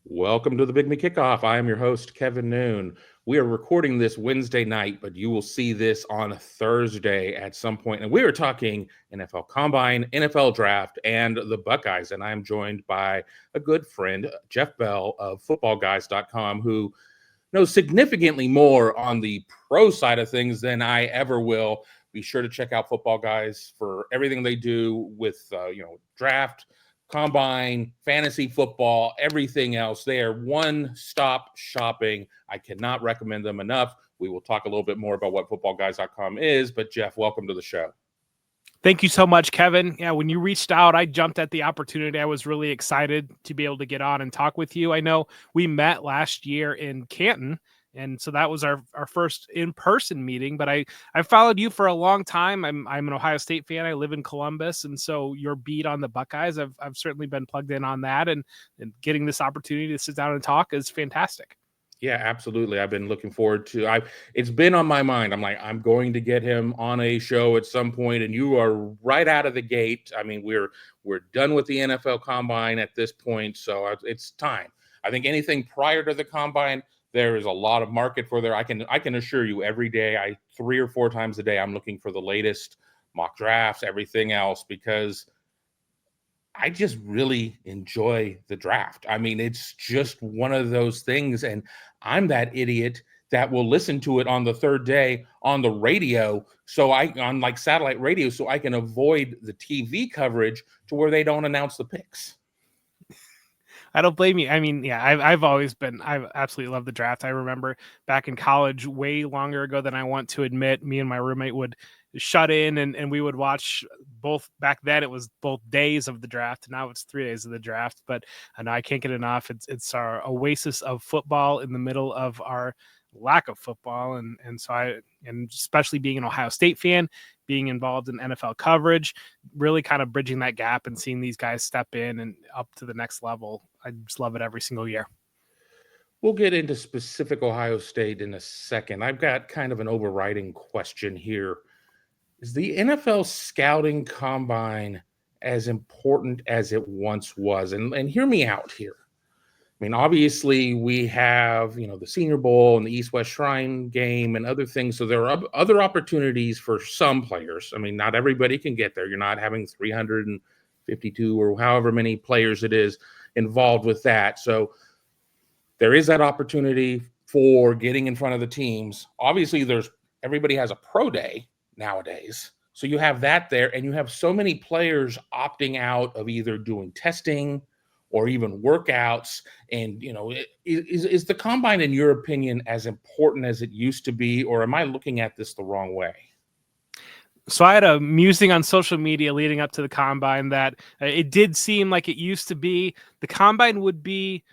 Welcome to the Big Me Kickoff. I am your host, Kevin Noon. We are recording this Wednesday night, but you will see this on Thursday at some point. And we are talking NFL Combine, NFL Draft, and the Buckeyes. And I am joined by a good friend, Jeff Bell of FootballGuys.com, who knows significantly more on the pro side of things than I ever will. Be sure to check out Football Guys for everything they do with, draft, combine, fantasy football, everything else. They are one-stop shopping. I cannot recommend them enough. We will talk a little bit more about what footballguys.com is, but Jeff, welcome to the show. Thank you so much, Kevin. Yeah, when you reached out, I jumped at the opportunity. I was really excited to be able to get on and talk with you. I know we met last year in Canton, and so that was our first in-person meeting, but I followed you for a long time. I'm an Ohio State fan. I live in Columbus, and so your beat on the Buckeyes, I've certainly been plugged in on that, and getting this opportunity to sit down and talk is fantastic. Yeah, absolutely. I've been looking forward to it's been on my mind. I'm like, I'm going to get him on a show at some point, and you are right out of the gate. I mean, we're done with the NFL Combine at this point, so it's time. I think anything prior to the Combine, there is a lot of market for there. I can assure you every day, 3 or 4 times a day, I'm looking for the latest mock drafts, everything else, because I just really enjoy the draft. I mean, it's just one of those things. And I'm that idiot that will listen to it on the third day on the radio. On like satellite radio, so I can avoid the TV coverage to where they don't announce the picks. I don't blame you. I mean, yeah, I've absolutely loved the draft. I remember back in college, way longer ago than I want to admit, me and my roommate would shut in and we would watch both. Back then it was both days of the draft. Now it's 3 days of the draft, but I can't get enough. It's our oasis of football in the middle of our lack of football. And especially being an Ohio State fan, being involved in NFL coverage, really kind of bridging that gap and seeing these guys step in and up to the next level. I just love it every single year. We'll get into specific Ohio State in a second. I've got kind of an overriding question here. Is the NFL scouting combine as important as it once was? And hear me out here. I mean, obviously, we have, the Senior Bowl and the East-West Shrine game and other things. So there are other opportunities for some players. I mean, not everybody can get there. You're not having 352 or however many players it is involved with that. So there is that opportunity for getting in front of the teams. Obviously, everybody has a pro day nowadays. So you have that there, and you have so many players opting out of either doing testing or even workouts. And, is the combine, in your opinion, as important as it used to be, or am I looking at this the wrong way? So I had a musing on social media leading up to the combine that it did seem like it used to be. The combine would be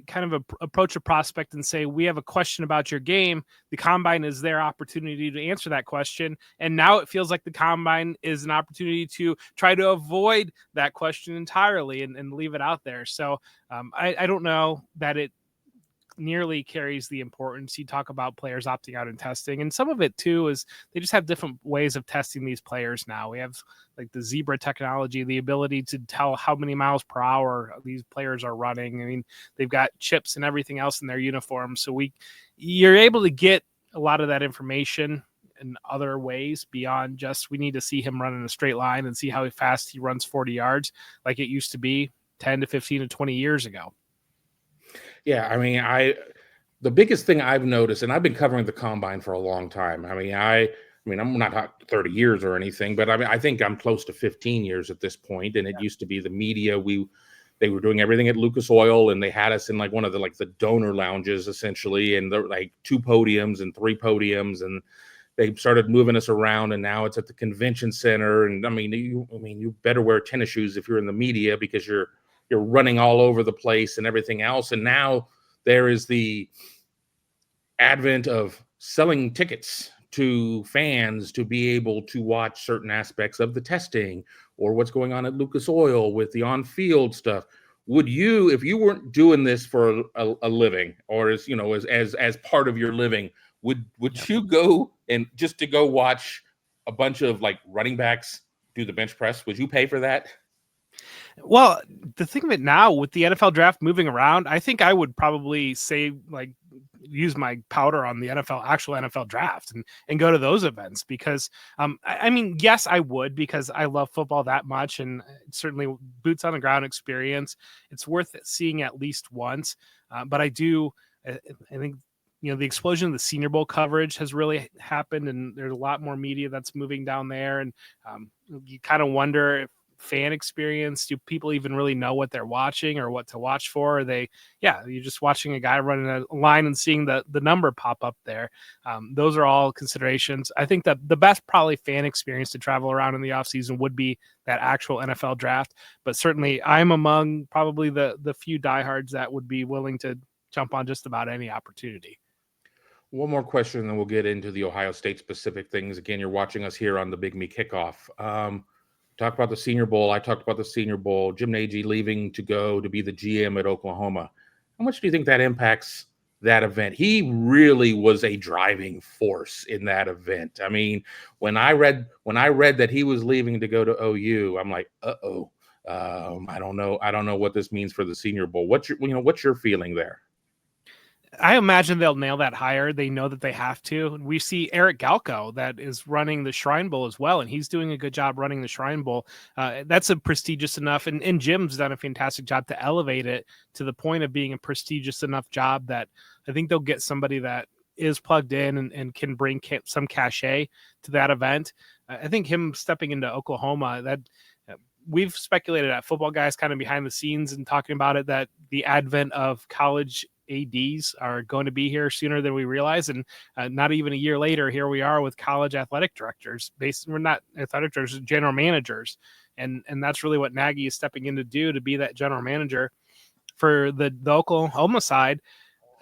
kind of approach a prospect and say, we have a question about your game. The combine is their opportunity to answer that question. And now it feels like the combine is an opportunity to try to avoid that question entirely and leave it out there. So I don't know that it nearly carries the importance. You talk about players opting out in testing, and some of it too is they just have different ways of testing these players now. We have like the zebra technology, the ability to tell how many miles per hour these players are running. I mean, they've got chips and everything else in their uniform, so you're able to get a lot of that information in other ways beyond just we need to see him run in a straight line and see how fast he runs 40 yards like it used to be 10 to 15 to 20 years ago. Yeah, I mean, the biggest thing I've noticed, and I've been covering the combine for a long time. I mean, I'm not 30 years or anything, but I think I'm close to 15 years at this point. And it used to be the media. They were doing everything at Lucas Oil, and they had us in like one of the donor lounges essentially, and there were like 2 podiums and 3 podiums, and they started moving us around, and now it's at the convention center. And you better wear tennis shoes if you're in the media, because you're running all over the place and everything else. And now there is the advent of selling tickets to fans to be able to watch certain aspects of the testing or what's going on at Lucas Oil with the on-field stuff. Would you, if you weren't doing this for a living, or as part of your living, would you go and just to go watch a bunch of like running backs do the bench press? Would you pay for that? Well, the thing of it now with the NFL draft moving around, I think I would probably say like use my powder on the actual NFL draft and go to those events because I mean, yes, I would because I love football that much and certainly boots on the ground experience. It's worth seeing at least once. But I think the explosion of the Senior Bowl coverage has really happened, and there's a lot more media that's moving down there, and you kind of wonder if fan experience, do people even really know what they're watching or what to watch for? Are they, you're just watching a guy running a line and seeing the number pop up there. Those are all considerations. I think that the best probably fan experience to travel around in the offseason would be that actual NFL draft, but certainly I'm among probably the few diehards that would be willing to jump on just about any opportunity. One more question, and then we'll get into the Ohio State specific things. Again, you're watching us here on the Big Me Kickoff. Talk about the Senior Bowl. I talked about the Senior Bowl. Jim Nagy leaving to go to be the GM at Oklahoma. How much do you think that impacts that event? He really was a driving force in that event. I mean, when I read that he was leaving to go to OU, I'm like, uh-oh. I don't know what this means for the Senior Bowl. What's your feeling there? I imagine they'll nail that hire. They know that they have to. We see Eric Galco that is running the Shrine Bowl as well, and he's doing a good job running the Shrine Bowl. That's a prestigious enough, and Jim's done a fantastic job to elevate it to the point of being a prestigious enough job that I think they'll get somebody that is plugged in and can bring some cachet to that event. I think him stepping into Oklahoma, that we've speculated at Football Guys kind of behind the scenes and talking about it, that the advent of college ADs are going to be here sooner than we realize. And not even a year later, here we are with college athletic directors. We're not athletic directors, general managers. And that's really what Nagy is stepping in to do, to be that general manager for the Oklahoma side.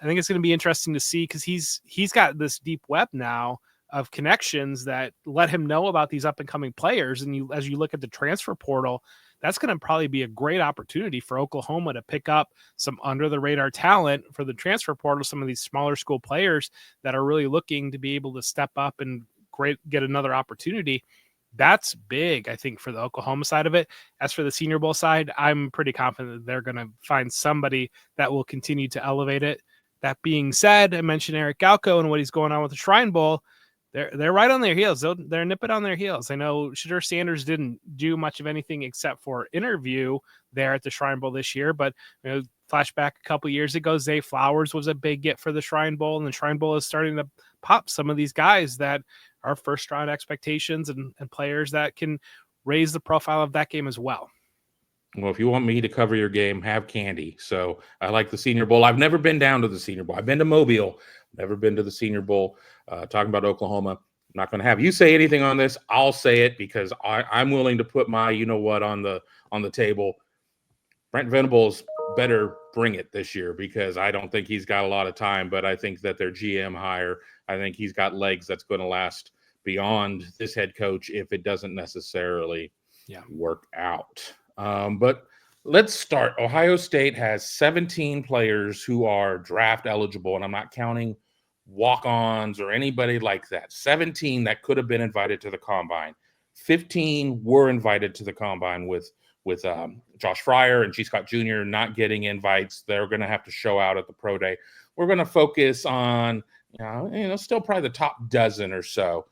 I think it's going to be interesting to see because he's got this deep web now of connections that let him know about these up and coming players. And as you look at the transfer portal, that's going to probably be a great opportunity for Oklahoma to pick up some under the radar talent for the transfer portal, some of these smaller school players that are really looking to be able to step up and get another opportunity. That's big, I think, for the Oklahoma side of it. As for the Senior Bowl side, I'm pretty confident that they're going to find somebody that will continue to elevate it. That being said, I mentioned Eric Galco and what he's going on with the Shrine Bowl. They're right on their heels. They're nipping on their heels. I know Shadur Sanders didn't do much of anything except for interview there at the Shrine Bowl this year, but flashback a couple years ago, Zay Flowers was a big get for the Shrine Bowl, and the Shrine Bowl is starting to pop some of these guys that are first round expectations and players that can raise the profile of that game as well. Well, if you want me to cover your game, have candy. So I like the Senior Bowl. I've never been down to the Senior Bowl. I've been to Mobile, never been to the Senior Bowl. Talking about Oklahoma, I'm not going to have you say anything on this. I'll say it because I'm willing to put my on the table. Brent Venables better bring it this year because I don't think he's got a lot of time, but I think that their GM hire, I think he's got legs that's going to last beyond this head coach if it doesn't necessarily work out. But let's start. Ohio State has 17 players who are draft eligible, and I'm not counting walk-ons or anybody like that. 17 that could have been invited to the combine. 15 were invited to the combine with Josh Fryer and G. Scott Jr. not getting invites. They're going to have to show out at the pro day. We're going to focus on still probably the top dozen or so.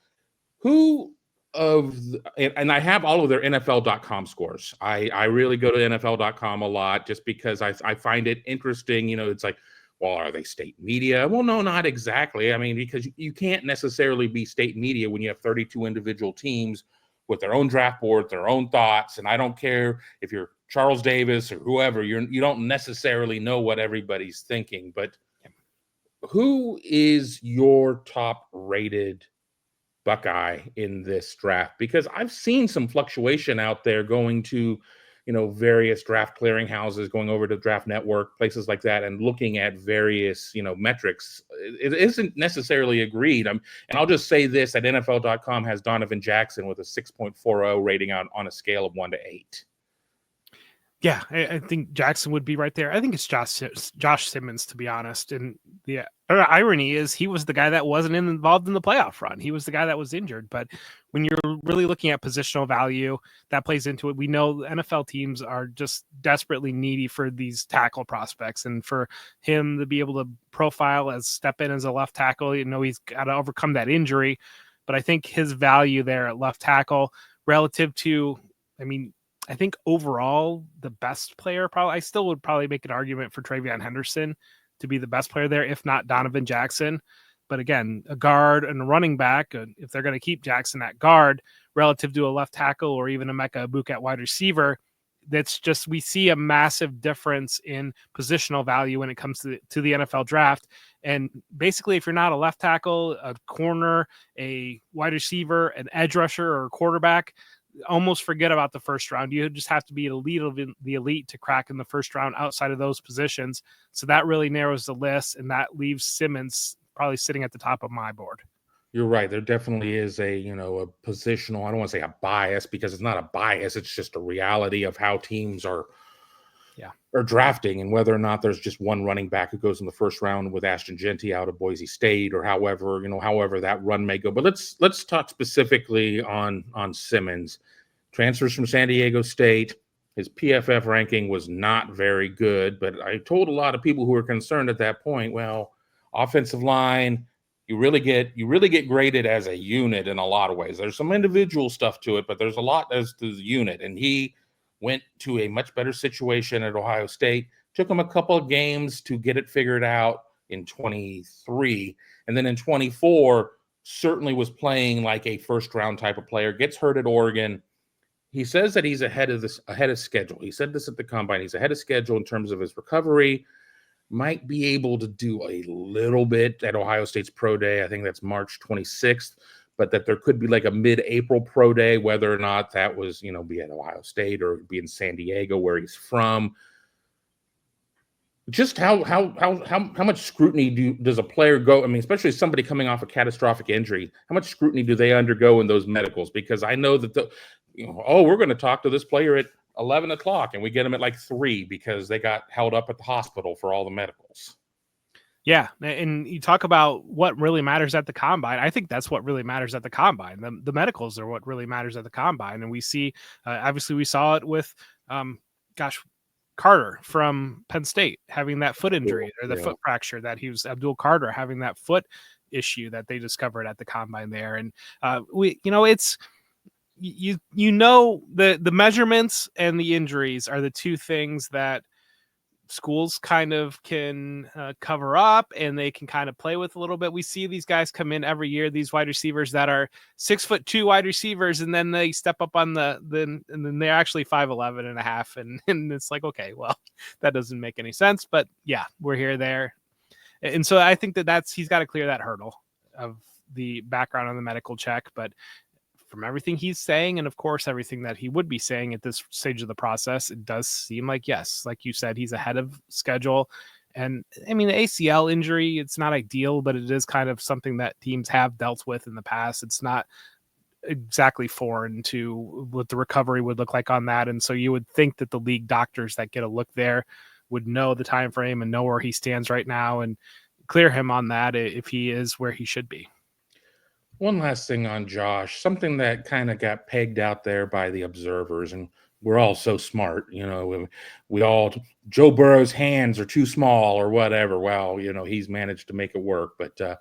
And I have all of their NFL.com scores. I really go to NFL.com a lot just because I find it interesting. It's like, well, are they state media? Well, no, not exactly. I mean, because you can't necessarily be state media when you have 32 individual teams with their own draft board, their own thoughts. And I don't care if you're Charles Davis or whoever, you don't necessarily know what everybody's thinking. But who is your top rated Buckeye in this draft? Because I've seen some fluctuation out there going to various draft clearinghouses, going over to Draft Network, places like that, and looking at various metrics. It isn't necessarily agreed. And I'll just say this, that NFL.com has Donovan Jackson with a 6.40 rating on a scale of 1 to 8. Yeah, I think Jackson would be right there. I think it's Josh Simmons, to be honest. And the irony is he was the guy that wasn't involved in the playoff run. He was the guy that was injured. But when you're really looking at positional value, that plays into it. We know NFL teams are just desperately needy for these tackle prospects, and for him to be able to profile as step in as a left tackle, he's got to overcome that injury. But I think his value there at left tackle relative to, I think overall the best player, I still would probably make an argument for Travion Henderson to be the best player there, if not Donovan Jackson. But again, a guard and a running back, if they're going to keep Jackson at guard relative to a left tackle or even a Emeka Egbuka at wide receiver, that's just, we see a massive difference in positional value when it comes to the NFL draft. And basically, if you're not a left tackle, a corner, a wide receiver, an edge rusher, or a quarterback, almost forget about the first round. You just have to be elite of the elite to crack in the first round outside of those positions. So that really narrows the list, and that leaves Simmons probably sitting at the top of my board. You're right. There definitely is a positional, I don't want to say a bias, because it's not a bias. It's just a reality of how teams are drafting, and whether or not there's just one running back who goes in the first round with Ashton Genty out of Boise State, or however that run may go. But let's talk specifically on Simmons. Transfers from San Diego State. His PFF ranking was not very good, but I told a lot of people who were concerned at that point, well, offensive line, you really get graded as a unit in a lot of ways. There's some individual stuff to it, but there's a lot as to the unit. And he went to a much better situation at Ohio State. Took him a couple of games to get it figured out in 23. And then in 24, certainly was playing like a first-round type of player. Gets hurt at Oregon. He says that he's ahead of schedule. He said this at the Combine. He's ahead of schedule in terms of his recovery. Might be able to do a little bit at Ohio State's Pro Day. I think that's March 26th. But that there could be like a mid-April pro day, whether or not that was, be at Ohio State or be in San Diego where he's from. Just how much scrutiny does a player go? Especially somebody coming off a catastrophic injury, how much scrutiny do they undergo in those medicals? Because I know that we're going to talk to this player at 11 o'clock and we get them at like 3 because they got held up at the hospital for all the medicals. Yeah, and you talk about what really matters at the Combine. I think that's what really matters at the Combine. The medicals are what really matters at the Combine. And we see, obviously we saw it with, Carter from Penn State having that foot injury or the foot fracture Abdul Carter having that foot issue that they discovered at the Combine there. And it's, the measurements and the injuries are the two things that schools kind of can cover up, and they can kind of play with a little bit. We see these guys come in every year, these wide receivers that are 6'2" wide receivers, and then they step up on and then they're actually 5'11" and a half. And it's like, okay, well, that doesn't make any sense, but yeah, we're there. And so I think he's got to clear that hurdle of the background on the medical check. But from everything he's saying, and of course everything that he would be saying at this stage of the process, it does seem like, yes, like you said, he's ahead of schedule. And the ACL injury, it's not ideal, but it is kind of something that teams have dealt with in the past. It's not exactly foreign to what the recovery would look like on that. And so you would think that the league doctors that get a look there would know the time frame and know where he stands right now and clear him on that if he is where he should be. One last thing on Josh, something that kind of got pegged out there by the observers, and we're all so smart, we all, Joe Burrow's hands are too small or whatever. Well, he's managed to make it work, but a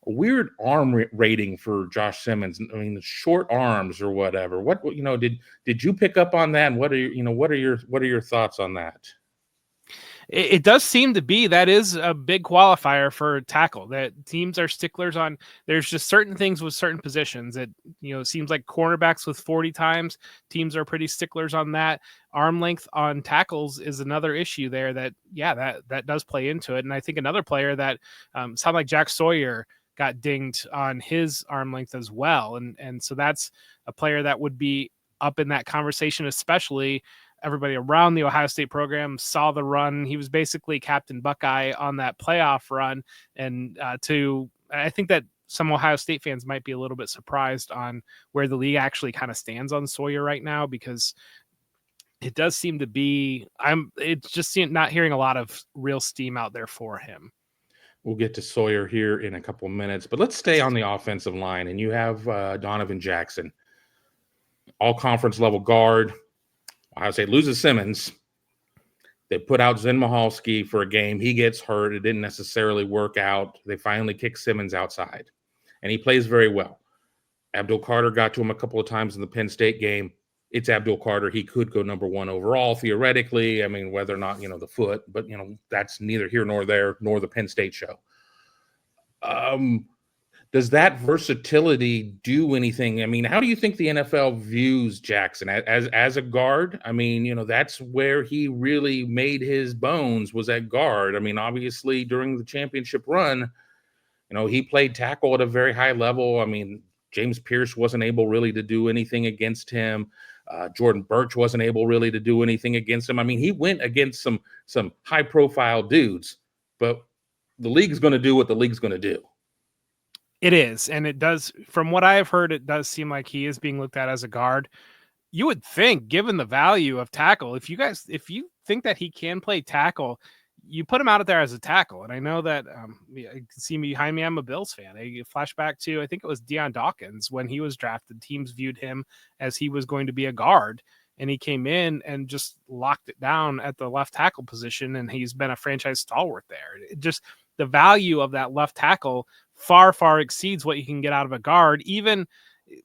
weird arm rating for Josh Simmons. Short arms or whatever. What, did you pick up on that? And what are your thoughts on that? It does seem to be that is a big qualifier for tackle, that teams are sticklers on. There's just certain things with certain positions that, it seems like cornerbacks with 40 times, teams are pretty sticklers on that. Arm length on tackles is another issue there that does play into it. And I think another player that sounded like Jack Sawyer got dinged on his arm length as well. And so that's a player that would be up in that conversation, especially everybody around the Ohio State program saw the run. He was basically Captain Buckeye on that playoff run. And I think that some Ohio State fans might be a little bit surprised on where the league actually kind of stands on Sawyer right now, because it does seem to be, it's just not hearing a lot of real steam out there for him. We'll get to Sawyer here in a couple of minutes, but let's stay on the offensive line. And you have Donovan Jackson, all conference level guard. Ohio State loses Simmons. They put out Zen Mahalski for a game. He gets hurt. It didn't necessarily work out. They finally kick Simmons outside, and he plays very well. Abdul Carter got to him a couple of times in the Penn State game. It's Abdul Carter. He could go number one overall, theoretically. I mean, whether or not, the foot, but, that's neither here nor there, nor the Penn State show. Does that versatility do anything? I mean, how do you think the NFL views Jackson as a guard? I mean, that's where he really made his bones, was at guard. I mean, obviously during the championship run, he played tackle at a very high level. I mean, James Pierce wasn't able really to do anything against him. Jordan Birch wasn't able really to do anything against him. I mean, he went against some high-profile dudes, but the league's going to do what the league's going to do. It is, and it does, from what I've heard, it does seem like he is being looked at as a guard. You would think, given the value of tackle, if you think that he can play tackle, you put him out there as a tackle. And I know that you can see me behind me, I'm a Bills fan. I flashback to, I think it was Deion Dawkins when he was drafted. Teams viewed him as he was going to be a guard, and he came in and just locked it down at the left tackle position, and he's been a franchise stalwart there. It just, the value of that left tackle far exceeds what you can get out of a guard. Even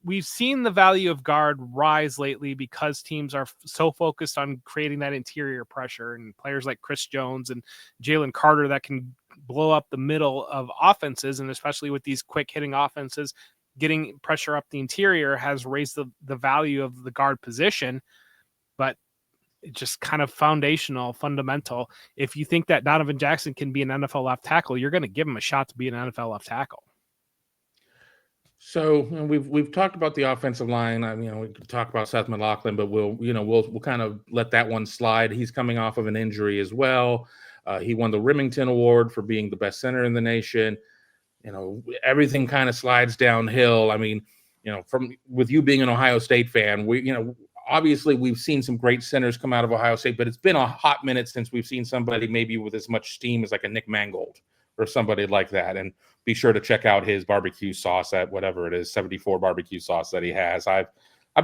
we've seen the value of guard rise lately because teams are so focused on creating that interior pressure, and players like Chris Jones and Jalen Carter that can blow up the middle of offenses. And especially with these quick hitting offenses, getting pressure up the interior has raised the value of the guard position. But it's just kind of fundamental. If you think that Donovan Jackson can be an NFL left tackle, you're going to give him a shot to be an NFL left tackle. So we've talked about the offensive line. We could talk about Seth McLaughlin, but we'll kind of let that one slide. He's coming off of an injury as well. He won the Remington Award for being the best center in the nation. Everything kind of slides downhill. I mean, with you being an Ohio State fan, obviously we've seen some great centers come out of Ohio State, but it's been a hot minute since we've seen somebody maybe with as much steam as like a Nick Mangold or somebody like that. And be sure to check out his barbecue sauce at whatever it is, 74 barbecue sauce that he has. I've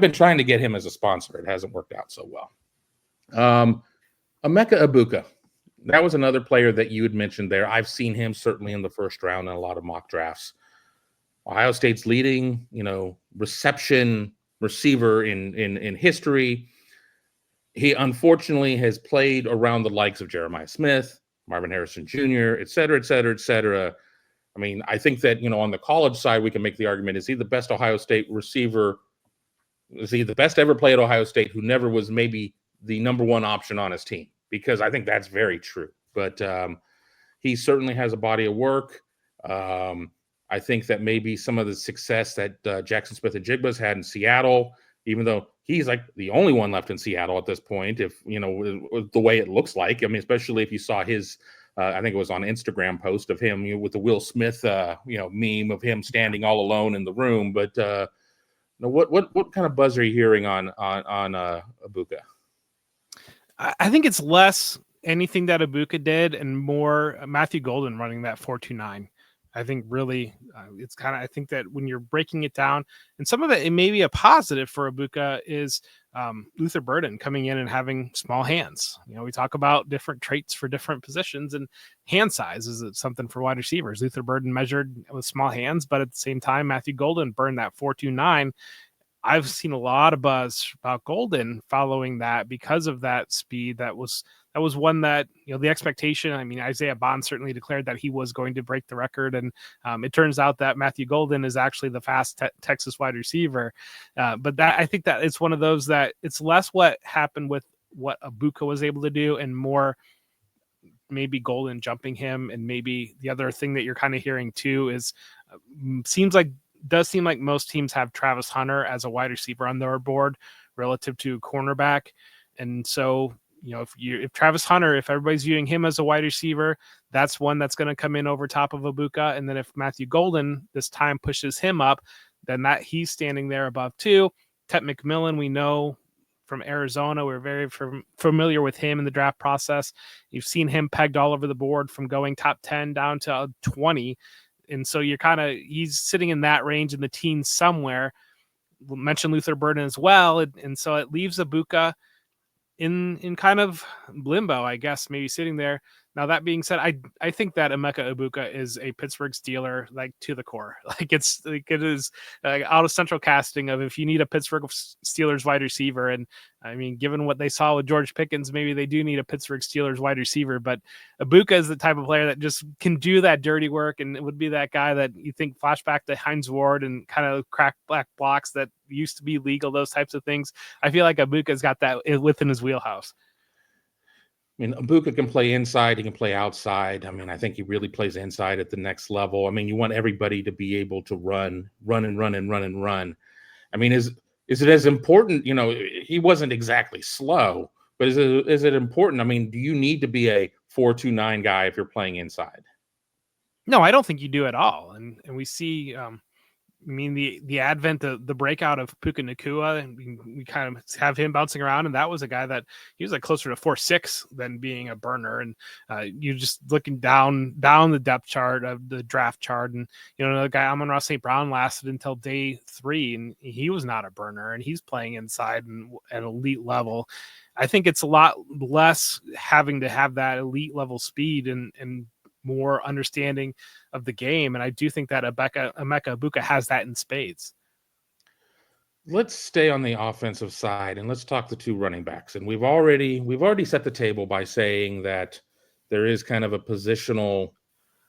been trying to get him as a sponsor. It hasn't worked out so well. Emeka Egbuka, that was another player that you had mentioned there. I've seen him certainly in the first round in a lot of mock drafts. Ohio State's leading, reception receiver in history. He unfortunately has played around the likes of Jeremiah Smith, Marvin Harrison Jr., et cetera, et cetera, et cetera. I mean, I think that, on the college side, we can make the argument, is he the best Ohio State receiver? Is he the best ever play at Ohio State who never was maybe the number one option on his team? Because I think that's very true. But he certainly has a body of work. I think that maybe some of the success that Jackson Smith-Njigba's had in Seattle, even though he's like the only one left in Seattle at this point, if, the way it looks like. I mean, especially if you saw his, I think it was on Instagram post of him with the Will Smith, meme of him standing all alone in the room. But what kind of buzz are you hearing on Egbuka? I think it's less anything that Egbuka did and more Matthew Golden running that 4.29. I think really it's kind of, I think that when you're breaking it down, and some of it may be a positive for Egbuka, is Luther Burden coming in and having small hands. We talk about different traits for different positions, and hand size is something for wide receivers. Luther Burden measured with small hands, but at the same time, Matthew Golden burned that 4.29. I've seen a lot of buzz about Golden following that because of that speed. That was one that, the expectation. I mean, Isaiah Bond certainly declared that he was going to break the record. And it turns out that Matthew Golden is actually the fast Texas wide receiver. But I think that it's one of those that it's less what happened with what Egbuka was able to do and more maybe Golden jumping him. And maybe the other thing that you're kind of hearing too is does seem like most teams have Travis Hunter as a wide receiver on their board relative to cornerback. And so, if Travis Hunter, if everybody's viewing him as a wide receiver, that's one that's going to come in over top of Egbuka. And then if Matthew Golden this time pushes him up, then that he's standing there above too. Tet McMillan, we know from Arizona. We're very familiar with him in the draft process. You've seen him pegged all over the board from going top 10 down to 20. And so he's sitting in that range in the teens somewhere. We'll mention Luther Burden as well. And so it leaves Ibuka in kind of limbo, I guess, maybe sitting there. Now, that being said, I think that Emeka Ibuka is a Pittsburgh Steeler, like, to the core. Like, it is out of central casting of if you need a Pittsburgh Steelers wide receiver. And I mean, given what they saw with George Pickens, maybe they do need a Pittsburgh Steelers wide receiver. But Ibuka is the type of player that just can do that dirty work, and it would be that guy that you think flashback to Hines Ward and kind of crack black blocks that used to be legal, those types of things. I feel like Ibuka's got that within his wheelhouse. I mean, Ibuka can play inside, he can play outside. I mean, I think he really plays inside at the next level. I mean, you want everybody to be able to run. I mean, is it as important? You know, he wasn't exactly slow, but is it important? I mean, do you need to be a 4.29 guy if you're playing inside? No, I don't think you do at all. And we see, I mean, the advent, the breakout of Puka Nacua, and we kind of have him bouncing around, and that was a guy that he was like closer to 4.6 than being a burner. And you're just looking down the depth chart of the draft chart, and you know, the guy Amon-Ra St. Brown lasted until day 3, and he was not a burner, and he's playing inside and at elite level. I think it's a lot less having to have that elite level speed and more understanding of the game. And I do think that Emeka Ibuka has that in spades. Let's stay on the offensive side and let's talk the two running backs. And we've already set the table by saying that there is kind of a positional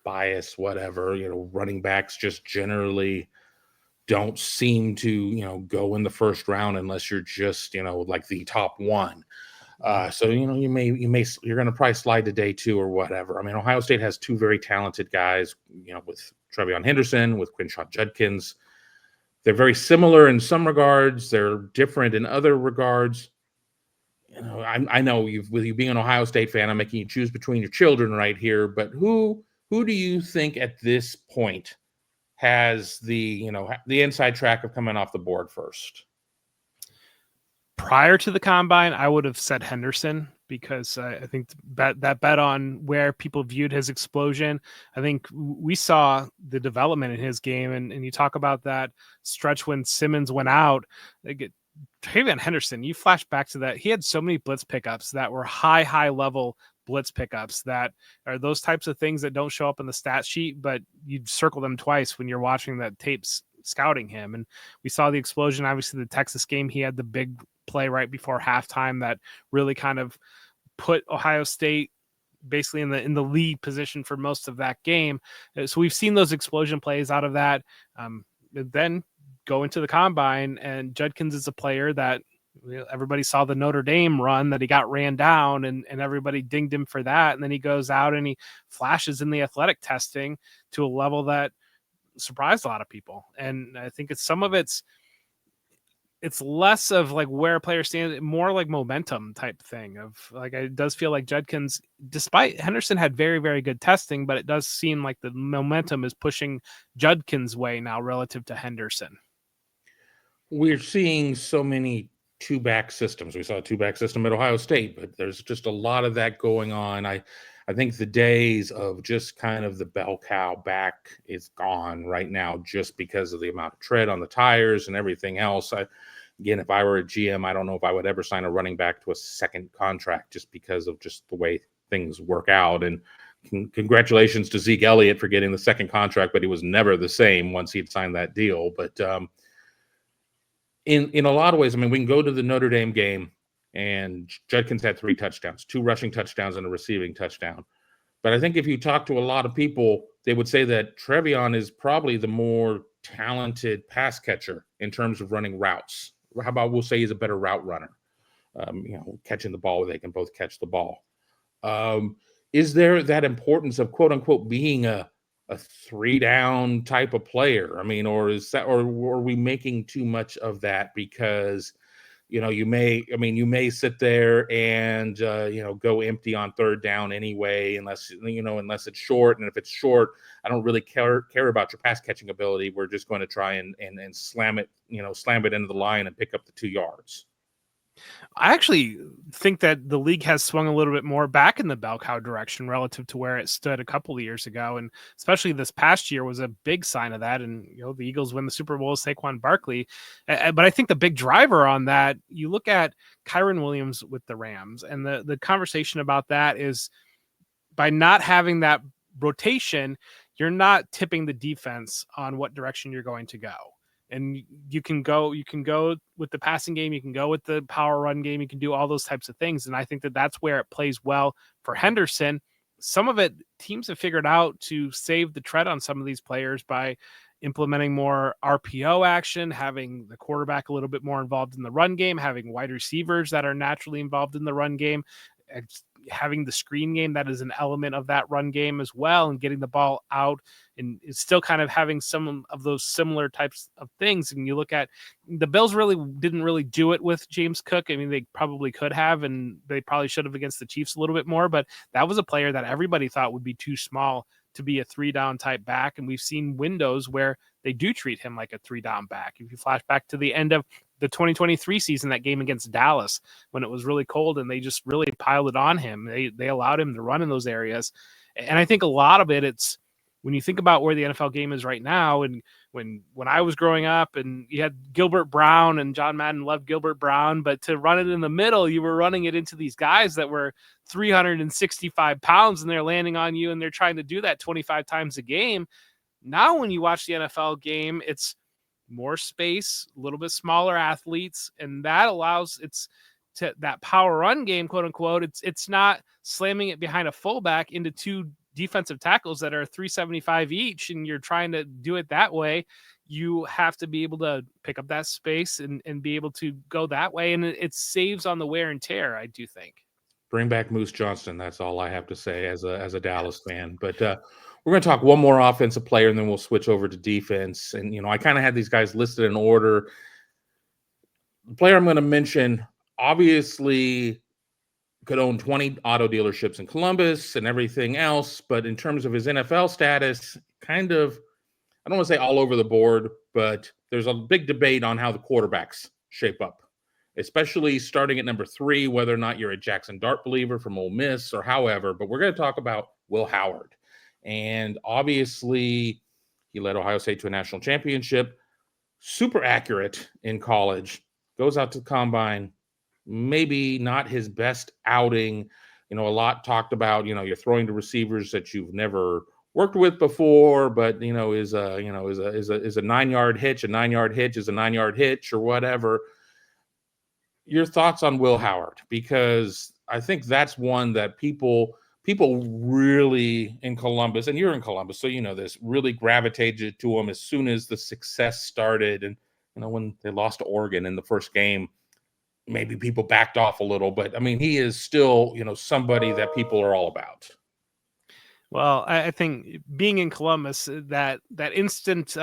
bias, whatever, you know, running backs just generally don't seem to, you know, go in the first round unless you're just, you know, like the top one. So, you know, you're going to probably slide to day 2 or whatever. I mean, Ohio State has 2 very talented guys, you know, with Trevion Henderson, with Quinshon Judkins. They're very similar in some regards. They're different in other regards. You know, I know with you being an Ohio State fan, I'm making you choose between your children right here. But who do you think at this point has the inside track of coming off the board first? Prior to the combine, I would have said Henderson, because I think that bet on where people viewed his explosion. I think we saw the development in his game, and you talk about that stretch when Simmons went out. Trevion Henderson, you flash back to that. He had so many blitz pickups that were high level blitz pickups that are those types of things that don't show up in the stat sheet, but you circle them twice when you're watching the tapes scouting him. And we saw the explosion. Obviously, the Texas game, he had the big play right before halftime that really kind of put Ohio State basically in the lead position for most of that game. So we've seen those explosion plays out of that. Then go into the combine, and Judkins is a player that everybody saw the Notre Dame run that he got ran down, and everybody dinged him for that. And then he goes out and he flashes in the athletic testing to a level that surprised a lot of people. And I think it's less of like where a player stands, more like momentum type thing of like, it does feel like Judkins, despite Henderson had very, very good testing, but it does seem like the momentum is pushing Judkins' way now relative to Henderson. We're seeing so many 2-back systems. We saw a 2-back system at Ohio State, but there's just a lot of that going on. I think the days of just kind of the bell cow back is gone right now, just because of the amount of tread on the tires and everything else. Again, if I were a GM, I don't know if I would ever sign a running back to a second contract, just because of just the way things work out. And congratulations to Zeke Elliott for getting the second contract, but he was never the same once he'd signed that deal. But in a lot of ways, I mean, we can go to the Notre Dame game, and Judkins had 3 touchdowns, 2 rushing touchdowns and a receiving touchdown. But I think if you talk to a lot of people, they would say that Trevion is probably the more talented pass catcher in terms of running routes. How about we'll say he's a better route runner, you know, catching the ball where they can both catch the ball. Is there that importance of quote unquote being a 3-down type of player? I mean, or are we making too much of that? Because, you know, you may sit there and, you know, go empty on 3rd down anyway, unless it's short. And if it's short, I don't really care about your pass catching ability. We're just going to try and slam it into the line and pick up the 2 yards. I actually think that the league has swung a little bit more back in the bell cow direction relative to where it stood a couple of years ago. And especially this past year was a big sign of that. And, the Eagles win the Super Bowl with Saquon Barkley. But I think the big driver on that, you look at Kyron Williams with the Rams, and the conversation about that is by not having that rotation, you're not tipping the defense on what direction you're going to go. And you can go with the passing game, you can go with the power run game, you can do all those types of things. And I think that that's where it plays well for Henderson. Some of it teams have figured out to save the tread on some of these players by implementing more RPO action, having the quarterback a little bit more involved in the run game, having wide receivers that are naturally involved in the run game, having the screen game that is an element of that run game as well, and getting the ball out, and it's still kind of having some of those similar types of things. And you look at the Bills didn't really do it with James Cook. I mean, they probably could have, and they probably should have against the Chiefs a little bit more, but that was a player that everybody thought would be too small to be a 3-down type back. And we've seen windows where they do treat him like a 3-down back. If you flash back to the end of the 2023 season, that game against Dallas, when it was really cold and they just really piled it on him, they allowed him to run in those areas. And I think a lot of it's when you think about where the NFL game is right now, and when I was growing up and you had Gilbert Brown, and John Madden loved Gilbert Brown, but to run it in the middle, you were running it into these guys that were 365 pounds and they're landing on you and they're trying to do that 25 times a game. Now, when you watch the NFL game, it's more space, a little bit smaller athletes, and that allows that power run game, quote unquote. It's not slamming it behind a fullback into two defensive tackles that are 375 each, and you're trying to do it that way. You have to be able to pick up that space and be able to go that way, and it saves on the wear and tear, I do think. Bring back Moose Johnston. That's all I have to say as a Dallas fan. But we're going to talk one more offensive player, and then we'll switch over to defense. And I kind of had these guys listed in order. The player I'm going to mention obviously could own 20 auto dealerships in Columbus and everything else, but in terms of his NFL status, kind of, I don't want to say all over the board, but there's a big debate on how the quarterbacks shape up, especially starting at number 3, whether or not you're a Jackson Dart believer from Ole Miss or however. But we're going to talk about Will Howard. And obviously, he led Ohio State to a national championship, super accurate in college, goes out to the combine, maybe not his best outing. A lot talked about, you're throwing to receivers that you've never worked with before, but is a 9-yard hitch. A 9-yard hitch is a 9-yard hitch or whatever. Your thoughts on Will Howard? Because I think that's one that people really in Columbus, and you're in Columbus, so this, really gravitated to him as soon as the success started. And when they lost to Oregon in the first game, maybe people backed off a little, but I mean, he is still, somebody that people are all about. Well, I think being in Columbus, that instant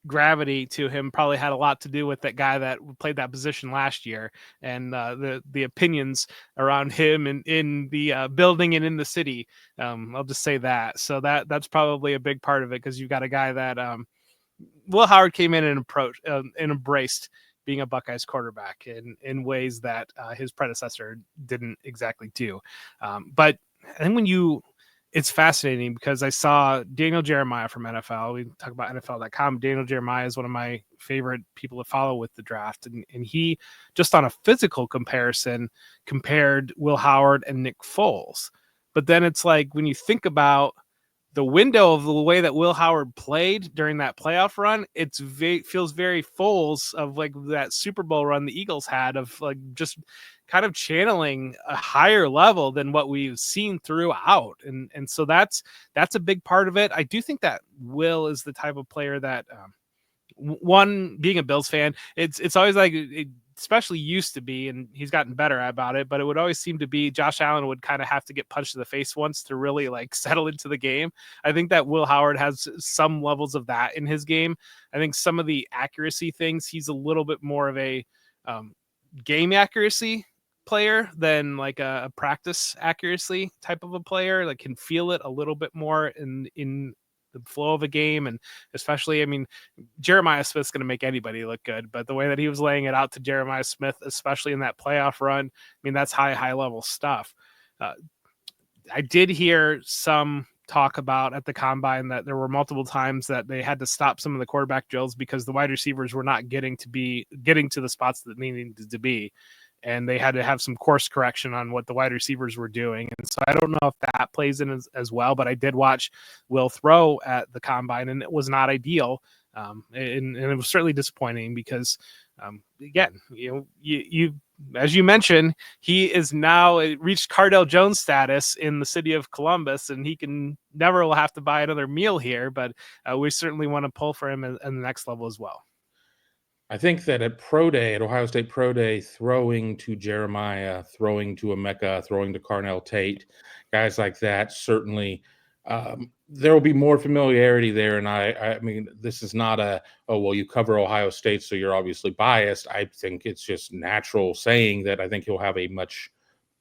gravity to him probably had a lot to do with that guy that played that position last year, and the opinions around him in the building and in the city. I'll just say that. So that's probably a big part of it, because you've got a guy that Will Howard came in and embraced being a Buckeyes quarterback in ways that his predecessor didn't exactly do. But I think it's fascinating, because I saw Daniel Jeremiah from NFL. We talk about NFL.com. Daniel Jeremiah is one of my favorite people to follow with the draft. And he, just on a physical comparison, compared Will Howard and Nick Foles. But then it's like, when you think about the window of the way that Will Howard played during that playoff run, feels very Foles of like that Super Bowl run the Eagles had, of like just kind of channeling a higher level than what we've seen throughout. And so that's a big part of it. I do think that Will is the type of player that, one, being a Bills fan, it's always like, especially used to be, and he's gotten better about it, but it would always seem to be Josh Allen would kind of have to get punched in the face once to really like settle into the game. I think that Will Howard has some levels of that in his game. I think some of the accuracy things, he's a little bit more of a game accuracy player than like a practice accuracy type of a player, like can feel it a little bit more in the flow of a game. And especially, I mean, Jeremiah Smith's going to make anybody look good, but the way that he was laying it out to Jeremiah Smith, especially in that playoff run, I mean, that's high level stuff. I did hear some talk about at the combine that there were multiple times that they had to stop some of the quarterback drills because the wide receivers were not getting to the spots that they needed to be. And they had to have some course correction on what the wide receivers were doing. And so I don't know if that plays in as well, but I did watch Will throw at the combine, and it was not ideal. And it was certainly disappointing because, again, you as you mentioned, he is now reached Cardell Jones status in the city of Columbus, and he can never will have to buy another meal here. But we certainly want to pull for him in the next level as well. I think that at Ohio State Pro Day, throwing to Jeremiah, throwing to Emeka, throwing to Carnell Tate, guys like that, certainly there will be more familiarity there. And I mean, this is not you cover Ohio State, so you're obviously biased. I think it's just natural saying that I think he'll have a much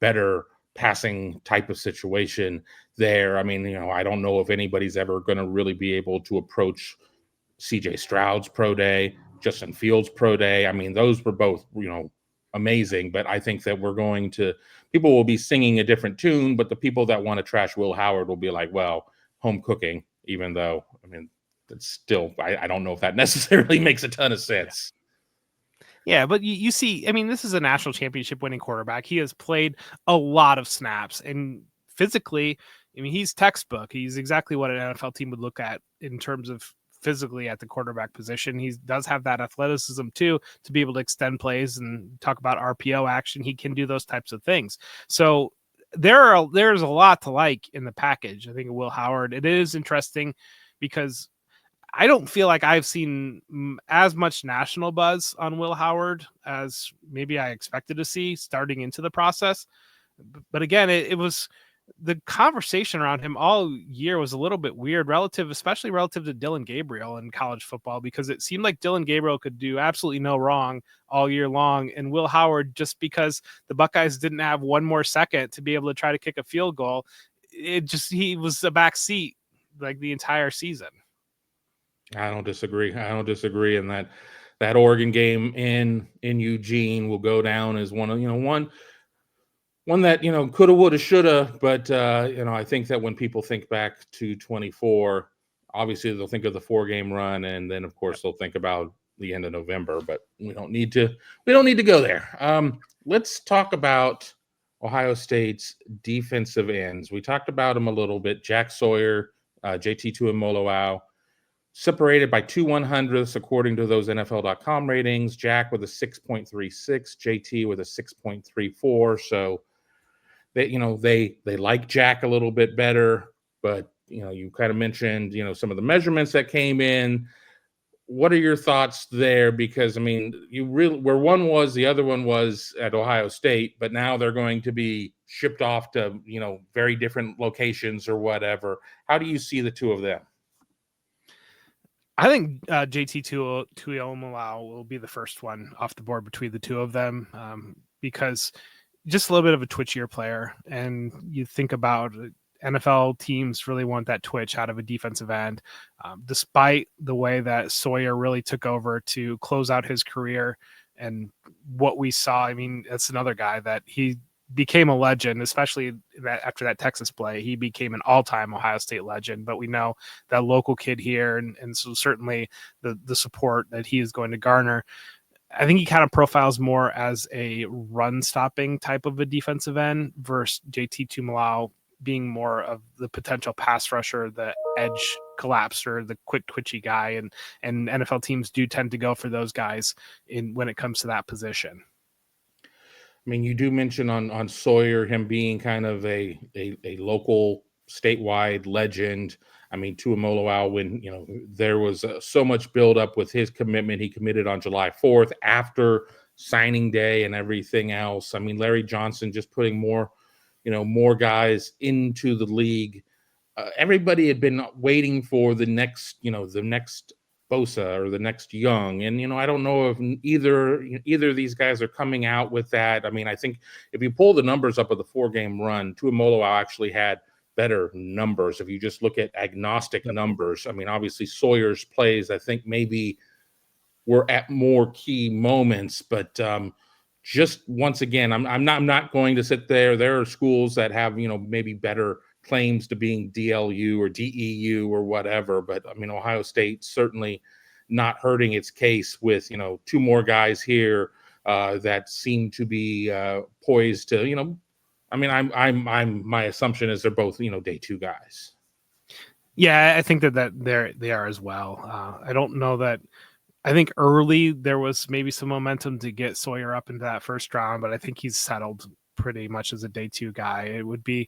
better passing type of situation there. I mean, I don't know if anybody's ever going to really be able to approach CJ Stroud's Pro Day, Justin Fields' Pro Day. I mean, those were both, amazing. But I think that people will be singing a different tune, but the people that want to trash Will Howard will be like, well, home cooking, even though, I mean, that's still, I don't know if that necessarily makes a ton of sense. Yeah, but you see, I mean, this is a national championship winning quarterback. He has played a lot of snaps, and physically, I mean, he's textbook. He's exactly what an NFL team would look at in terms of physically at the quarterback position. He does have that athleticism too, to be able to extend plays and talk about RPO action. He can do those types of things. So there's a lot to like in the package. I think Will Howard, it is interesting because I don't feel like I've seen as much national buzz on Will Howard as maybe I expected to see starting into the process. But again, it was the conversation around him all year was a little bit weird, especially relative to Dillon Gabriel in college football, because it seemed like Dillon Gabriel could do absolutely no wrong all year long. And Will Howard, just because the Buckeyes didn't have one more second to be able to try to kick a field goal, he was a back seat like the entire season. I don't disagree. And that Oregon game in Eugene will go down as one that, coulda, woulda, shoulda, but, I think that when people think back to 24, obviously they'll think of the 4-game run, and then, of course, they'll think about the end of November, but we don't need to go there. Let's talk about Ohio State's defensive ends. We talked about them a little bit. Jack Sawyer, JT Tuimoloau, separated by 2 100ths according to those NFL.com ratings. Jack with a 6.36, JT with a 6.34. So they like Jack a little bit better, but you kind of mentioned some of the measurements that came in. What are your thoughts there? Because I mean, where one was, the other one was at Ohio State, but now they're going to be shipped off to very different locations or whatever. How do you see the two of them? I think JT Tuimoloau will be the first one off the board between the two of them, because just a little bit of a twitchier player. And you think about NFL teams really want that twitch out of a defensive end, despite the way that Sawyer really took over to close out his career and what we saw. I mean, that's another guy that he became a legend, especially that after that Texas play, he became an all-time Ohio State legend. But we know that local kid here, and so certainly the support that he is going to garner. I think he kind of profiles more as a run-stopping type of a defensive end versus JT Tuimoloau being more of the potential pass rusher, the edge collapser, the quick twitchy guy, and NFL teams do tend to go for those guys when it comes to that position. I mean, you do mention on Sawyer him being kind of a local statewide legend. I mean, Tuimoloau, when there was so much buildup with his commitment, he committed on July 4th after signing day and everything else. I mean, Larry Johnson just putting more guys into the league. Everybody had been waiting for the next Bosa or the next Young. And, I don't know if either of these guys are coming out with that. I mean, I think if you pull the numbers up of the 4-game run, Tuimoloau actually had better numbers. If you just look at agnostic numbers, I mean, obviously Sawyer's plays, I think maybe were at more key moments, but just once again, I'm not going to sit there. There are schools that have, maybe better claims to being DLU or DEU or whatever, but I mean, Ohio State certainly not hurting its case with, two more guys here that seem to be poised to, I mean, my assumption is they're both, day two guys. Yeah, I think that they are as well. I don't know that. I think early there was maybe some momentum to get Sawyer up into that first round, but I think he's settled pretty much as a day two guy. It would be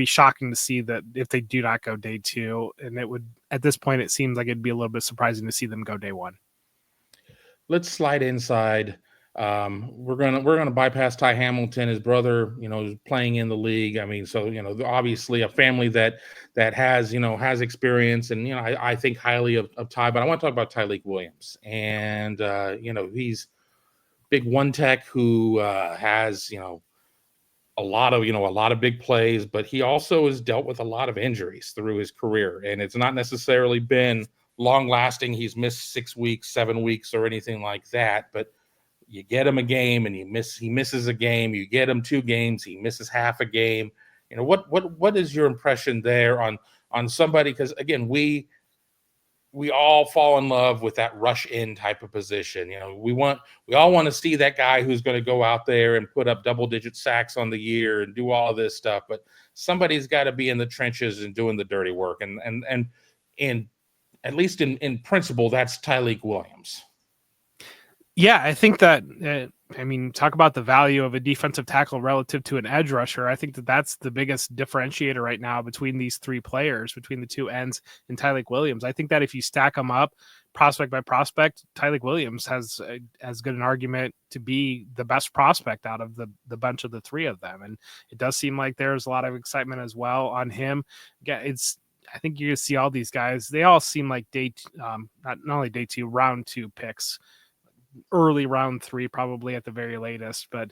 shocking to see that if they do not go day two, and at this point, it seems like it'd be a little bit surprising to see them go day one. Let's slide inside. We're gonna bypass Ty Hamilton. His brother, is playing in the league. I mean, so obviously a family that has experience, and I think highly of Ty. But I want to talk about Tyleik Williams, and he's big one tech who has a lot of big plays, but he also has dealt with a lot of injuries through his career, and it's not necessarily been long lasting. He's missed 6 weeks, 7 weeks, or anything like that, but you get him a game and he misses a game. You get him 2 games, he misses half a game. What is your impression there on somebody? Because again, we all fall in love with that rush in type of position. We all want to see that guy who's going to go out there and put up double-digit sacks on the year and do all of this stuff. But somebody's got to be in the trenches and doing the dirty work. And at least in principle, that's Tyleik Williams. Yeah, I think that, talk about the value of a defensive tackle relative to an edge rusher. I think that's the biggest differentiator right now between these 3 players, between the 2 ends and Tyleik Williams. I think that if you stack them up prospect by prospect, Tyleik Williams has as good an argument to be the best prospect out of the bunch of the 3 of them. And it does seem like there's a lot of excitement as well on him. I think you're going to see all these guys. They all seem like not only day 2, round 2 picks. Early round 3, probably at the very latest, but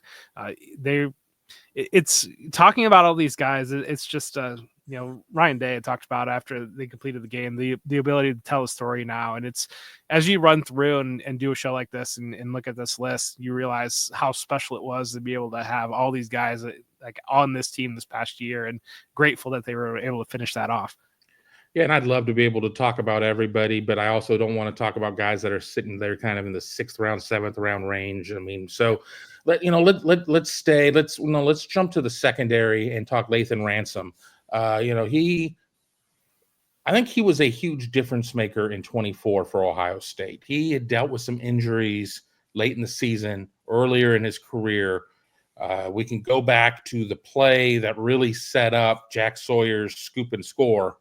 it's talking about all these guys. It's just Ryan Day had talked about after they completed the game, the ability to tell a story now. And it's as you run through and do a show like this and look at this list, you realize how special it was to be able to have all these guys like on this team this past year, and grateful that they were able to finish that off. Yeah, and I'd love to be able to talk about everybody, but I also don't want to talk about guys that are sitting there kind of in the 6th round, 7th round range. I mean, so let's jump to the secondary and talk Lathan Ransom. I think he was a huge difference maker in 24 for Ohio State. He had dealt with some injuries late in the season, earlier in his career. We can go back to the play that really set up Jack Sawyer's scoop and score.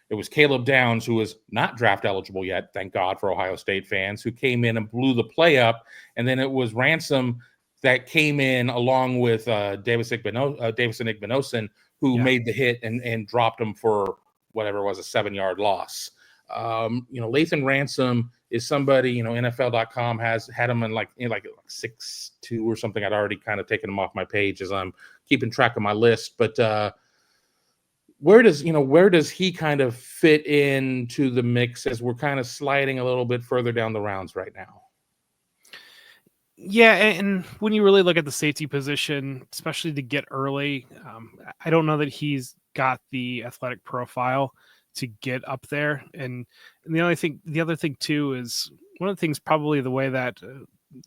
It was Caleb Downs, who was not draft eligible yet, thank God for Ohio State fans, who came in and blew the play up. And then it was Ransom that came in along with Davison Igbinosun, who made the hit and dropped him for whatever it was, a 7-yard loss. Lathan Ransom is somebody, NFL.com had him in like 6'2" or something. I'd already kind of taken him off my page as I'm keeping track of my list. But where does he kind of fit into the mix as we're kind of sliding a little bit further down the rounds right now? Yeah, and when you really look at the safety position, especially to get early, I don't know that he's got the athletic profile to get up there. And the other thing too is one of the things, probably the way that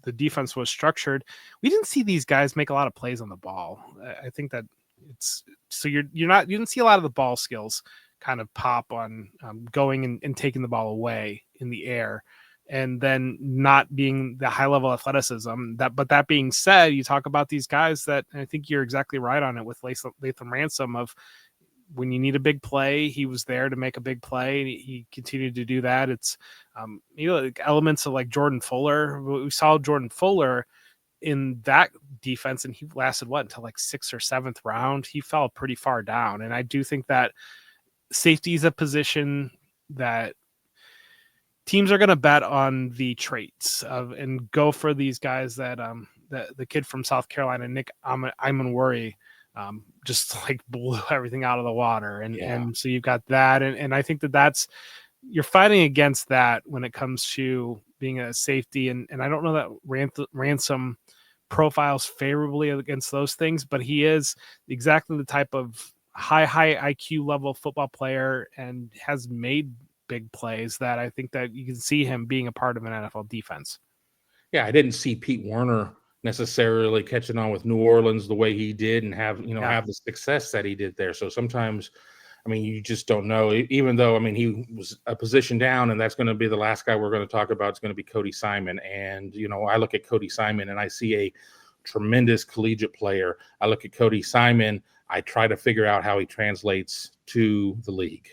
the defense was structured, we didn't see these guys make a lot of plays on the ball. I think that you didn't see a lot of the ball skills kind of pop on going and taking the ball away in the air, and then not being the high level athleticism. But that being said, you talk about these guys that, and I think you're exactly right on it with Lathan Ransom, of when you need a big play, he was there to make a big play. And he continued to do that. It's like elements of like Jordan Fuller. We saw Jordan Fuller in that defense, and he lasted until like 6th or 7th round. He fell pretty far down. And I do think that safety is a position that teams are going to bet on the traits of and go for these guys that the kid from South Carolina, Nick Imanwori, just like blew everything out of the water. Yeah. And so you've got that. And I think that's, you're fighting against that when it comes to being a safety. And I don't know that Ransom profiles favorably against those things, but he is exactly the type of high IQ level football player and has made big plays that I think that you can see him being a part of an NFL defense. Yeah, I didn't see Pete Werner necessarily catching on with New Orleans the way he did and have the success that he did there. So sometimes, I mean, you just don't know, even though, I mean, he was a position down, and that's going to be the last guy we're going to talk about. It's going to be Cody Simon. And, I look at Cody Simon and I see a tremendous collegiate player. I look at Cody Simon, I try to figure out how he translates to the league.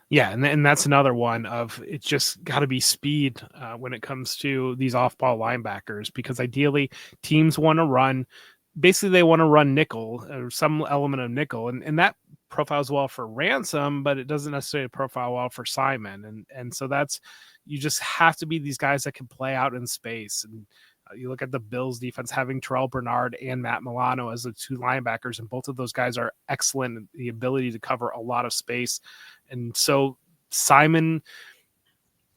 Yeah, and that's another one of, it's just got to be speed when it comes to these off-ball linebackers, because ideally teams want to run, basically they want to run nickel or some element of nickel, and that profiles well for Ransom, but it doesn't necessarily profile well for Simon, and so that's, you just have to be these guys that can play out in space. And you look at the Bills defense having Terrell Bernard and Matt Milano as the two linebackers, and both of those guys are excellent in the ability to cover a lot of space. And so Simon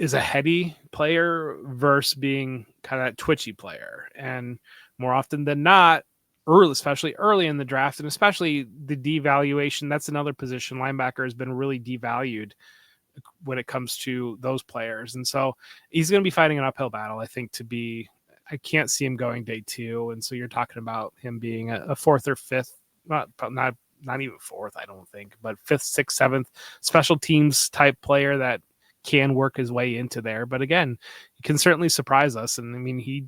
is a heady player versus being kind of that twitchy player. And more often than not, especially early in the draft, and especially the devaluation, that's another position. Linebacker has been really devalued when it comes to those players. And so he's going to be fighting an uphill battle, I think, I can't see him going day 2. And so you're talking about him being a 4th or 5th, not even 4th, I don't think, but 5th, 6th, 7th special teams type player that can work his way into there. But again, he can certainly surprise us. And I mean, he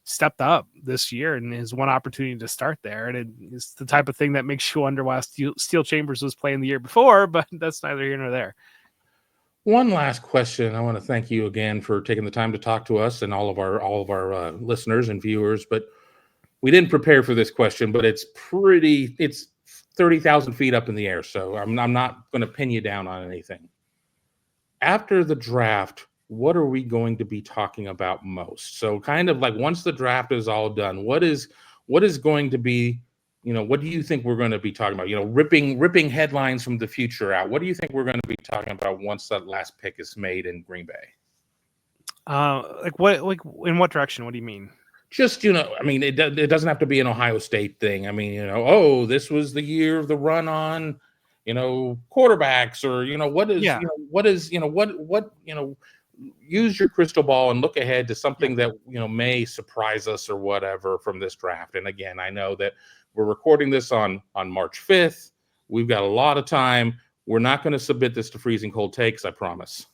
stepped up this year and his one opportunity to start there. And it's the type of thing that makes you wonder why Steel Chambers was playing the year before, but that's neither here nor there. One last question. I want to thank you again for taking the time to talk to us and all of our listeners and viewers. But we didn't prepare for this question, but it's 30,000 feet up in the air. So I'm not going to pin you down on anything. After the draft, what are we going to be talking about most? So kind of like once the draft is all done, what is going to be, what do you think we're going to be talking about? Ripping headlines from the future out. What do you think we're going to be talking about once that last pick is made in Green Bay? In what direction? What do you mean? Just, I mean, it doesn't have to be an Ohio State thing. I mean, this was the year of the run on, quarterbacks, or, use your crystal ball and look ahead to something that, may surprise us or whatever from this draft. And again, I know that we're recording this on March 5th. We've got a lot of time. We're not going to submit this to freezing cold takes, I promise.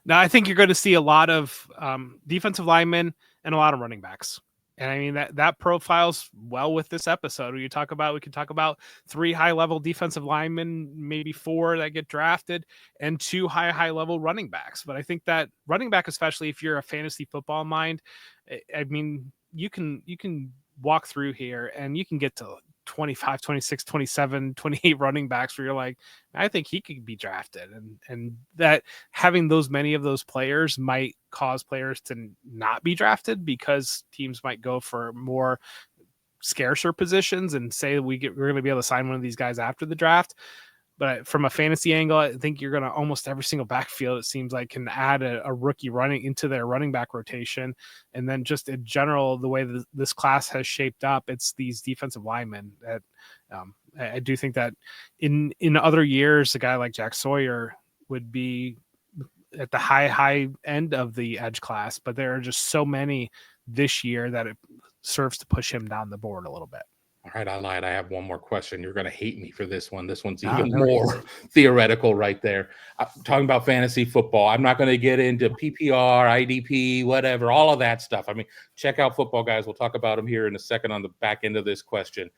Now, I think you're going to see a lot of defensive linemen and a lot of running backs. And I mean, that profiles well with this episode. We can talk about 3 high-level defensive linemen, maybe 4 that get drafted, and 2 high level running backs. But I think that running back, especially if you're a fantasy football mind, I mean, you can walk through here and you can get to 25, 26, 27, 28 running backs where you're like, I think he could be drafted. And that having many of those players might cause players to not be drafted because teams might go for more scarcer positions and say we're going to be able to sign one of these guys after the draft. But from a fantasy angle, I think you're going to almost every single backfield, it seems like, can add a rookie running into their running back rotation. And then just in general, the way that this class has shaped up, it's these defensive linemen that I do think that in other years, a guy like Jack Sawyer would be at the high end of the edge class, but there are just so many this year that it serves to push him down the board a little bit. All right, I lied. I have one more question. You're going to hate me for this one. This one's even more theoretical right there. I'm talking about fantasy football. I'm not going to get into PPR, IDP, whatever, all of that stuff. I mean, check out Football Guys. We'll talk about them here in a second on the back end of this question.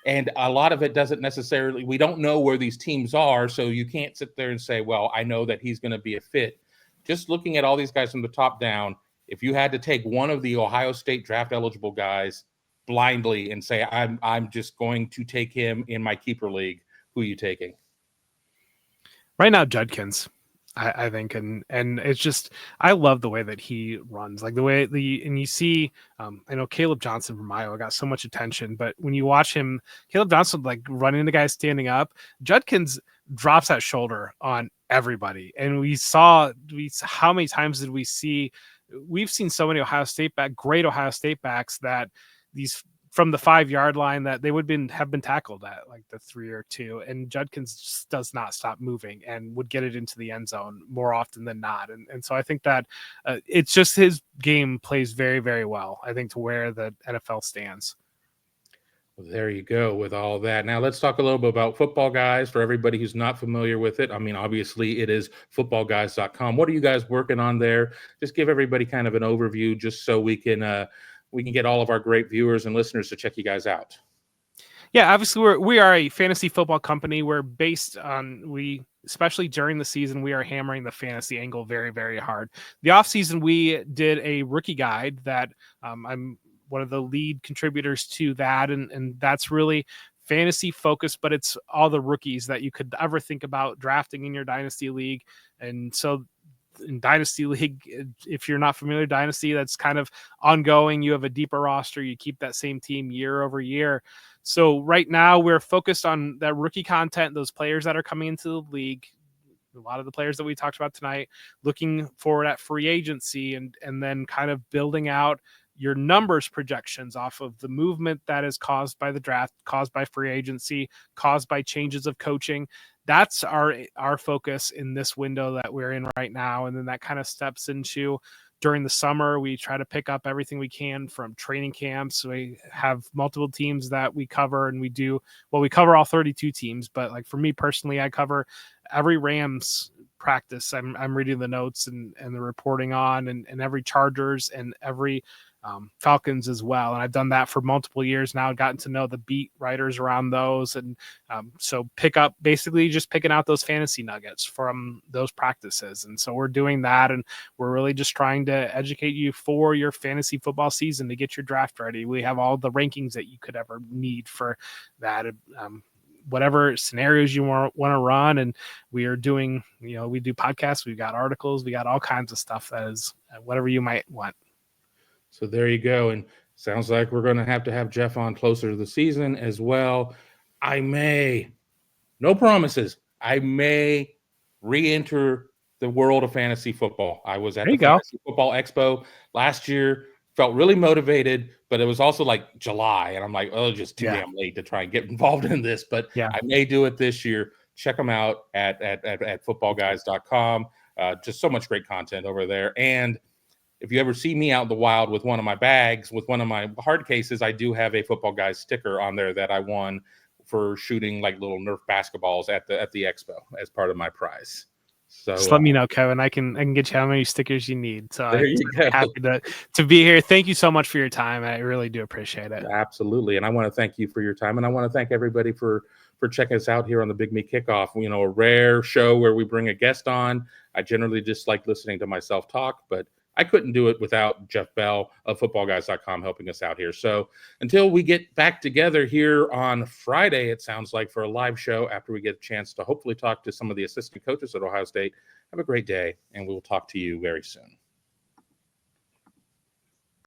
And a lot of it doesn't necessarily, we don't know where these teams are, so you can't sit there and say, well, I know that he's going to be a fit. Just looking at all these guys from the top down, if you had to take one of the Ohio State draft eligible guys blindly and say, I'm just going to take him in my keeper league, who are you taking? Right now, Judkins. I think, and it's just, I love the way that he runs, like the way and you see, I know Caleb Johnson from Iowa got so much attention, but when you watch him, Caleb Johnson like running the guy standing up, Judkins drops that shoulder on everybody, and we saw how many times did we see, we've seen so many great Ohio State backs that these from the 5-yard line that they would have been tackled at like the 3 or 2, and Judkins just does not stop moving and would get it into the end zone more often than not. And so I think that it's just his game plays very, very well, I think, to where the NFL stands. Well, there you go with all that. Now let's talk a little bit about Football Guys for everybody who's not familiar with it. I mean, obviously it is footballguys.com. What are you guys working on there? Just give everybody kind of an overview just so we can get all of our great viewers and listeners to check you guys out. Yeah, obviously we are a fantasy football company. We're based on, especially during the season, we are hammering the fantasy angle very, very hard. The off season, we did a rookie guide that I'm one of the lead contributors to that. And that's really fantasy focused, but it's all the rookies that you could ever think about drafting in your dynasty league. And so in Dynasty League, if you're not familiar with Dynasty, that's kind of ongoing. You have a deeper roster. You keep that same team year over year. So right now we're focused on that rookie content, those players that are coming into the league, a lot of the players that we talked about tonight, looking forward at free agency, and then kind of building out your numbers projections off of the movement that is caused by the draft, caused by free agency, caused by changes of coaching. That's our focus in this window that we're in right now. And then that kind of steps into during the summer, we try to pick up everything we can from training camps. We have multiple teams that we cover, and we cover all 32 teams. But like for me personally, I cover every Rams practice. I'm reading the notes and the reporting on, and every Chargers and every Falcons as well. And I've done that for multiple years now, gotten to know the beat writers around those. And so basically just picking out those fantasy nuggets from those practices. And so we're doing that, and we're really just trying to educate you for your fantasy football season to get your draft ready. We have all the rankings that you could ever need for that. Whatever scenarios you want to run. And we are doing, we do podcasts, we've got articles, we got all kinds of stuff that is whatever you might want. So there you go. And sounds like we're going to have Jeff on closer to the season as well. No promises, I may re-enter the world of fantasy football. I was at the Fantasy Football Expo last year, felt really motivated, but it was also like July. And I'm like, just too damn late to try and get involved in this. But I may do it this year. Check them out at footballguys.com. Just so much great content over there. And if you ever see me out in the wild with one of my bags, with one of my hard cases, I do have a Football Guys sticker on there that I won for shooting like little Nerf basketballs at the expo as part of my prize. So just let me know, Kevin. I can get you how many stickers you need. So there you go. Happy to be here. Thank you so much for your time. I really do appreciate it. Absolutely. And I want to thank you for your time. And I want to thank everybody for checking us out here on the Big Me Kickoff. A rare show where we bring a guest on. I generally just like listening to myself talk, but I couldn't do it without Jeff Bell of footballguys.com helping us out here. So until we get back together here on Friday, it sounds like, for a live show after we get a chance to hopefully talk to some of the assistant coaches at Ohio State, have a great day, and we will talk to you very soon.